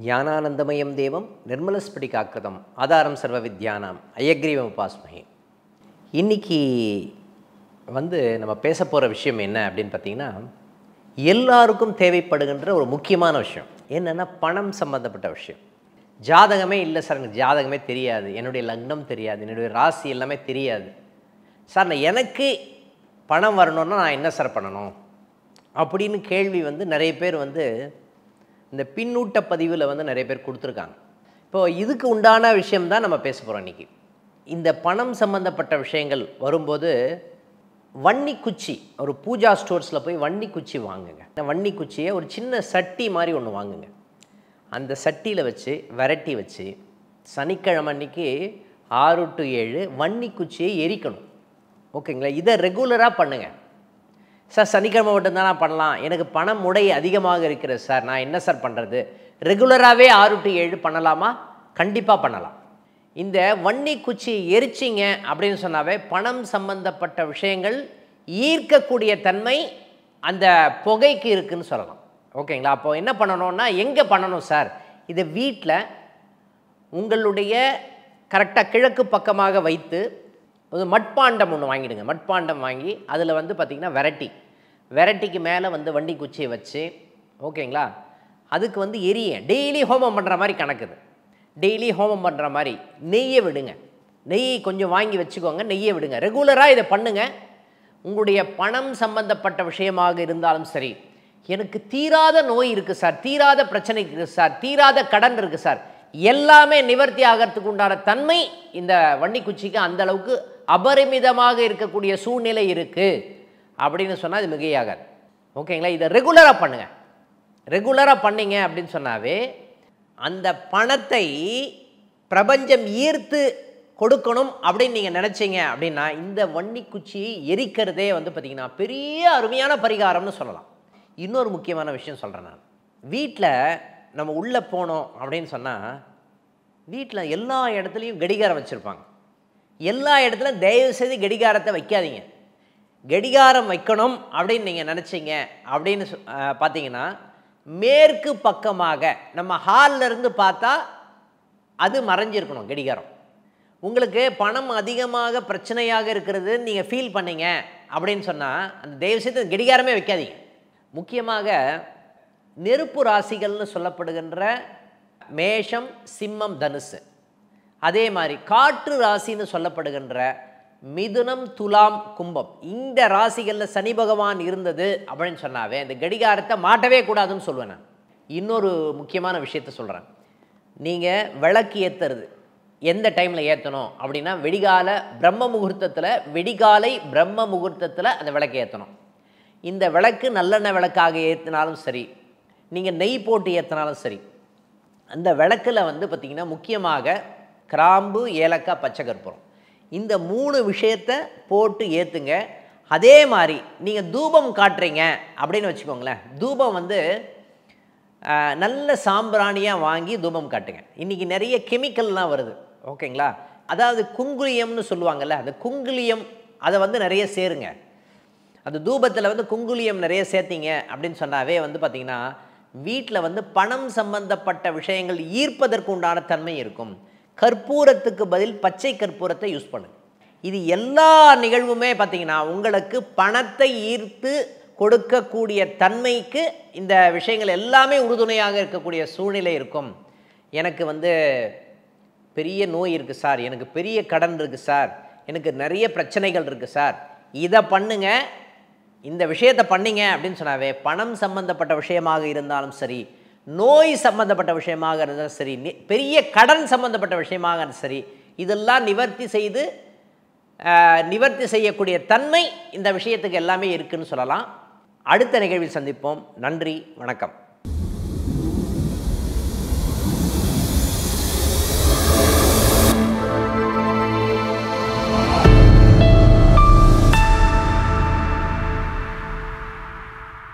ஞானானந்தமயம் தேவம் நிர்மலஸ்படிகாக்கிருதம் ஆதாரம் சர்வ வித்யானாம் அயக்ரீவம் உபாஸ்மஹே. இன்றைக்கி நம்ம பேச போகிற விஷயம் என்ன அப்படின்னு பார்த்திங்கன்னா, எல்லாருக்கும் தேவைப்படுகின்ற ஒரு முக்கியமான விஷயம் என்னென்னா பணம் சம்மந்தப்பட்ட விஷயம். ஜாதகமே இல்லை சார், எனக்கு ஜாதகமே தெரியாது, என்னுடைய லக்னம் தெரியாது, என்னுடைய ராசி எல்லாமே தெரியாது சார், எனக்கு பணம் வரணுன்னா நான் என்ன சார் பண்ணணும் அப்படின்னு கேள்வி நிறைய பேர் இந்த பின்னூட்ட பதிவில் நிறைய பேர் கொடுத்துருக்காங்க. இப்போது இதுக்கு உண்டான விஷயம்தான் நம்ம பேச போகிறோம் இன்றைக்கி. இந்த பணம் சம்மந்தப்பட்ட விஷயங்கள் வரும்போது வன்னி குச்சி, ஒரு பூஜா ஸ்டோர்ஸில் போய் வன்னி குச்சி வாங்குங்க. இந்த வன்னி குச்சியை ஒரு சின்ன சட்டி மாதிரி ஒன்று வாங்குங்க. அந்த சட்டியில் வச்சு விரட்டி வச்சு சனிக்கிழமை அன்றைக்கி 6 to 7 வன்னி குச்சியை எரிக்கணும். ஓகேங்களா? இதை ரெகுலராக பண்ணுங்கள் சார். சனிக்கிழமை மட்டும்தான் நான் பண்ணலாம், எனக்கு பணம் முடை அதிகமாக இருக்கிறது சார், நான் என்ன சார் பண்ணுறது? ரெகுலராகவே 6 to 7 பண்ணலாமா? கண்டிப்பாக பண்ணலாம். இந்த வன்னி குச்சியை எரிச்சிங்க அப்படின்னு சொன்னாவே பணம் சம்பந்தப்பட்ட விஷயங்கள் ஈர்க்கக்கூடிய தன்மை அந்த புகைக்கு இருக்குதுன்னு சொல்லலாம். ஓகேங்களா? அப்போது என்ன பண்ணணும்னா, எங்கே பண்ணணும் சார்? இதை வீட்டில் உங்களுடைய கரெக்டாக கிழக்கு பக்கமாக வைத்து ஒரு மட்பாண்டம் ஒன்று வாங்கிடுங்க. மட்பாண்டம் வாங்கி அதில் பார்த்திங்கன்னா வெரைட்டிக்கு மேலே வன்னி குச்சியை வச்சு, ஓகேங்களா, அதுக்கு எரிய டெய்லி ஹோமம் பண்ணுற மாதிரி கணக்குது. டெய்லி ஹோமம் பண்ணுற மாதிரி நெய்யை விடுங்க. நெய் கொஞ்சம் வாங்கி வச்சுக்கோங்க, நெய்யை விடுங்க. ரெகுலராக இதை பண்ணுங்கள். உங்களுடைய பணம் சம்பந்தப்பட்ட விஷயமாக இருந்தாலும் சரி, எனக்கு தீராத நோய் இருக்குது சார், தீராத பிரச்சனை இருக்குது சார், தீராத கடன் இருக்குது சார், எல்லாமே நிவர்த்தி ஆகிறதுக்கு உண்டான தன்மை இந்த வன்னி குச்சிக்கு அந்தளவுக்கு அபரிமிதமாக இருக்கக்கூடிய சூழ்நிலை இருக்குது அப்படின்னு சொன்னால் அது மிகையாகாது. ஓகேங்களா? இதை ரெகுலராக பண்ணுங்கள். ரெகுலராக பண்ணிங்க அப்படின்னு சொன்னாவே அந்த பணத்தை பிரபஞ்சம் ஈர்த்து கொடுக்கணும் அப்படின்னு நீங்கள் நினச்சிங்க அப்படின்னா இந்த வன்னி குச்சியை எரிக்கிறதே பார்த்திங்கன்னா பெரிய அருமையான பரிகாரம்னு சொல்லலாம். இன்னொரு முக்கியமான விஷயம் சொல்கிறேன் நான். வீட்டில் நம்ம உள்ளே போனோம் அப்படின்னு சொன்னால் வீட்டில் எல்லா இடத்துலையும் கடிகாரம் வச்சுருப்பாங்க. எல்லா இடத்துலையும் தயவுசெய்து கடிகாரத்தை வைக்காதீங்க. கடிகாரம் வைக்கணும் அப்படின்னு நீங்கள் நினச்சிங்க அப்படின்னு பார்த்தீங்கன்னா மேற்கு பக்கமாக நம்ம ஹாலில் இருந்து பார்த்தா அது மறைஞ்சிருக்கணும் கடிகாரம். உங்களுக்கு பணம் அதிகமாக பிரச்சனையாக இருக்கிறது நீங்கள் ஃபீல் பண்ணீங்க அப்படின்னு சொன்னால் அந்த தயவுசெய்து கடிகாரமே வைக்காதீங்க. முக்கியமாக நெருப்பு ராசிகள்னு சொல்லப்படுகின்ற மேஷம், சிம்மம், தனுசு, அதே மாதிரி காற்று ராசின்னு சொல்லப்படுகின்ற மிதுனம், துலாம், கும்பம், இந்த ராசிகளில் சனி பகவான் இருந்தது அப்படின்னு சொன்னாவே இந்த கடிகாரத்தை மாட்டவே கூடாதுன்னு சொல்லுவேன் நான். இன்னொரு முக்கியமான விஷயத்த சொல்கிறேன். நீங்கள் விளக்கு ஏற்றுறது எந்த டைமில் ஏற்றணும் அப்படின்னா வெடிகாலை பிரம்ம முகூர்த்தத்தில் அந்த விளக்கு ஏற்றணும். இந்த விளக்கு நல்லெண்ணெய் விளக்காக ஏற்றினாலும் சரி, நீங்கள் நெய் போட்டு ஏற்றினாலும் சரி, அந்த விளக்கில் பார்த்திங்கன்னா முக்கியமாக கிராம்பு, ஏலக்காய், பச்சை கற்பூரம், இந்த 3 விஷயத்தை போட்டு ஏற்றுங்க. அதே மாதிரி நீங்கள் தூபம் காட்டுறீங்க அப்படின்னு வச்சுக்கோங்களேன். தூபம் நல்ல சாம்பிராணியாக வாங்கி தூபம் காட்டுங்க. இன்றைக்கி நிறைய கெமிக்கல்லாம் வருது. ஓகேங்களா? அதாவது குங்குலியம்னு சொல்லுவாங்கள்ல, அந்த குங்குலியம் அதை நிறைய சேருங்க. அந்த தூபத்தில் குங்குலியம் நிறைய சேர்த்திங்க அப்படின்னு சொன்னாவே பார்த்திங்கன்னா வீட்டில் பணம் சம்பந்தப்பட்ட விஷயங்கள் ஈர்ப்பதற்கு உண்டான தன்மை இருக்கும். கற்பூரத்துக்கு பதில் பச்சை கற்பூரத்தை யூஸ் பண்ணுங்க. இது எல்லா நிகழ்வுமே பார்த்திங்கன்னா உங்களுக்கு பணத்தை ஈர்த்து கொடுக்கக்கூடிய தன்மைக்கு இந்த விஷயங்கள் எல்லாமே உறுதுணையாக இருக்கக்கூடிய சூழ்நிலை இருக்கும். எனக்கு பெரிய நோய் இருக்குது சார், எனக்கு பெரிய கடன் இருக்குது சார், எனக்கு நிறைய பிரச்சனைகள் இருக்குது சார், இதை பண்ணுங்க, இந்த விஷயத்தை பண்ணிங்க அப்படின்னு சொன்னாவே பணம் சம்பந்தப்பட்ட விஷயமாக இருந்தாலும் சரி, நோய் சம்பந்தப்பட்ட விஷயமாக இருந்தாலும் சரி, பெரிய கடன் சம்பந்தப்பட்ட விஷயமாக இருந்தாலும் சரி, இதெல்லாம் நிவர்த்தி செய்யக்கூடிய தன்மை இந்த விஷயத்துக்கு எல்லாமே இருக்குதுன்னு சொல்லலாம். அடுத்த நிகழ்வில் சந்திப்போம். நன்றி, வணக்கம்.